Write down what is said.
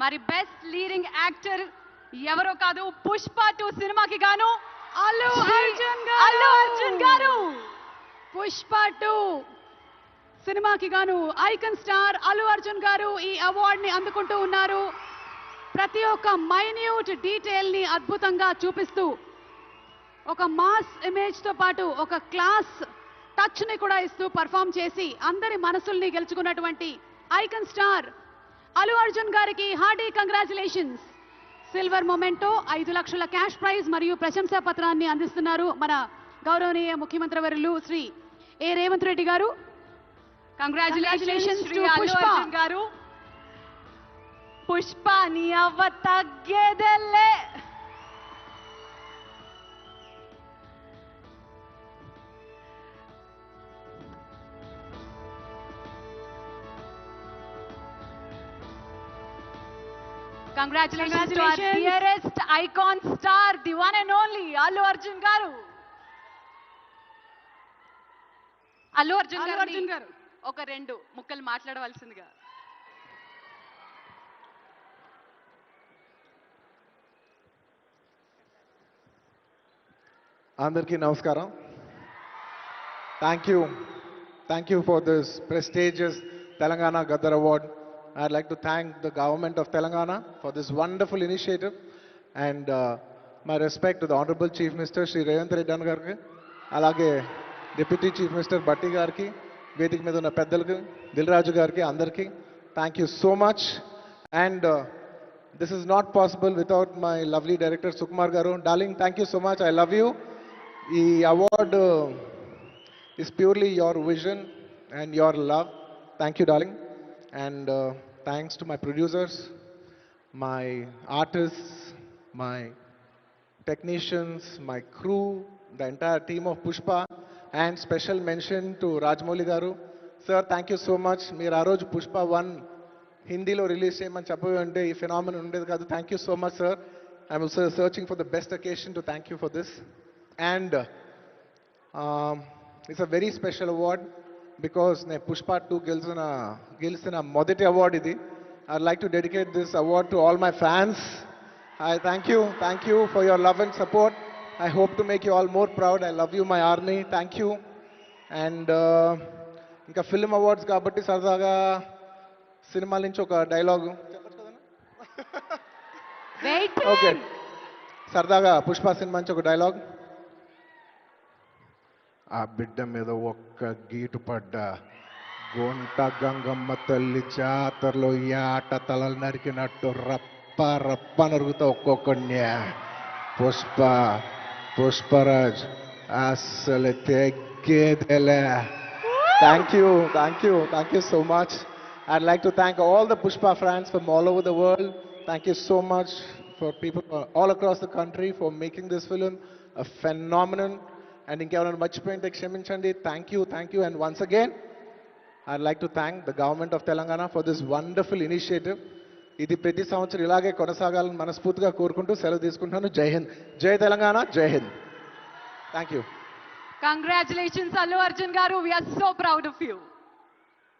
మరి best leading actor ఎవరో కాదు, పుష్ప 2 సినిమాకి గాను అల్లు అర్జున్ గారు. పుష్ప 2 సినిమాకి గాను ఐకాన్ స్టార్ అల్లు అర్జున్ గారు ఈ అవార్డ్ ని అందుకుంటూ ఉన్నారు. ప్రతి ఒక్క మైన్యూట్ డీటెయిల్ ని అద్భుతంగా చూపిస్తూ ఒక మాస్ ఇమేజ్ తో పాటు ఒక క్లాస్ టచ్ ని కూడా ఇస్తూ పర్ఫామ్ చేసి అందరి మనసుల్ని గెలుచుకున్నటువంటి ఐకాన్ స్టార్ అల్లు అర్జున్ గారికి హార్డీ కంగ్రాచులేషన్స్. సిల్వర్ మొమెంటో 5 లక్షల క్యాష్ ప్రైజ్ మరియు ప్రశంసా పత్రాన్ని అందిస్తున్నారు మన గౌరవనీయ ముఖ్యమంత్రి వర్యులు శ్రీ ఏ రేవంత్ రెడ్డి గారు. కంగ్రాచులేషన్స్ టు పుష్ప గారు. పుష్ప నీ అవ్వ తగ్గేదెల్లే. Congratulations to our dearest icon star, the one and only Allu Arjun garu. Allu Arjun garu ఒక 2 ముక్కలు మాట్లాడవలసిందిగా. అందరికీ నమస్కారం. Thank you for this prestigious Telangana Gaddar Award. I'd like to thank the government of Telangana for this wonderful initiative, and my respect to the Honorable Chief Minister Shri Revanth Reddy Garki, alage Deputy Chief Minister Batti Garki, Vedik మీద ఉన్న పెద్దలకు, దిల్ రాజు గారికి, అందరికీ thank you so much. And this is not possible without my lovely director Sukumar garu. Darling, thank you so much. I love you. ఈ award is purely your vision and your love. Thank you, darling. And thanks to my producers, my artists, my technicians, my crew, the entire team of Pushpa, and special mention to Rajamouli garu. Sir, thank you so much. Meer aa roju Pushpa 1 Hindi lo release cheyamani cheppante ee phenomenon undedi kaadu. Thank you so much, sir. I'm also searching for the best occasion to thank you for this. And it's a very special award because ne Pushpa 2 గెలిచిన మొదటి award ఇది. I'd like to dedicate this award to all my fans. I thank you for your love and support. I hope to make you all more proud. I love you, my army. Thank you. And ఇంకా film awards కాబట్టి సరదాగా సినిమాల నుంచి ఒక dialogue okay, సరదాగా Pushpa cinema నుంచి ఒక dialogue. ఆ బిడ్డ మీద ఒక్క గీటు పడ్డ గొంట గంగమ్మ తల్లి జాతరలో ఈ ఆట తలలు నరికినట్టు రప్ప రప్ప నరుగుతా ఒక్కొక్కడిని. పుష్పరాజ్ అసలు తెగ్గేదేలే. Thank you so much. I'd like to thank all the Pushpa fans from all over the world. Thank you so much for people all across the country for making this film a phenomenon. And ఇంకెవరైనా మర్చిపోయింటే క్షమించండి. Thank you. And once again, I'd like to thank the government of Telangana for this wonderful initiative. ఇది ప్రతి సంవత్సరం ఇలాగే కొనసాగాలని మనస్ఫూర్తిగా కోరుకుంటూ సెలవు తీసుకుంటున్నాను. జై హింద్, జై తెలంగాణ, జై Hind. Thank you. Congratulations Allu Arjun garu. We are so proud of you.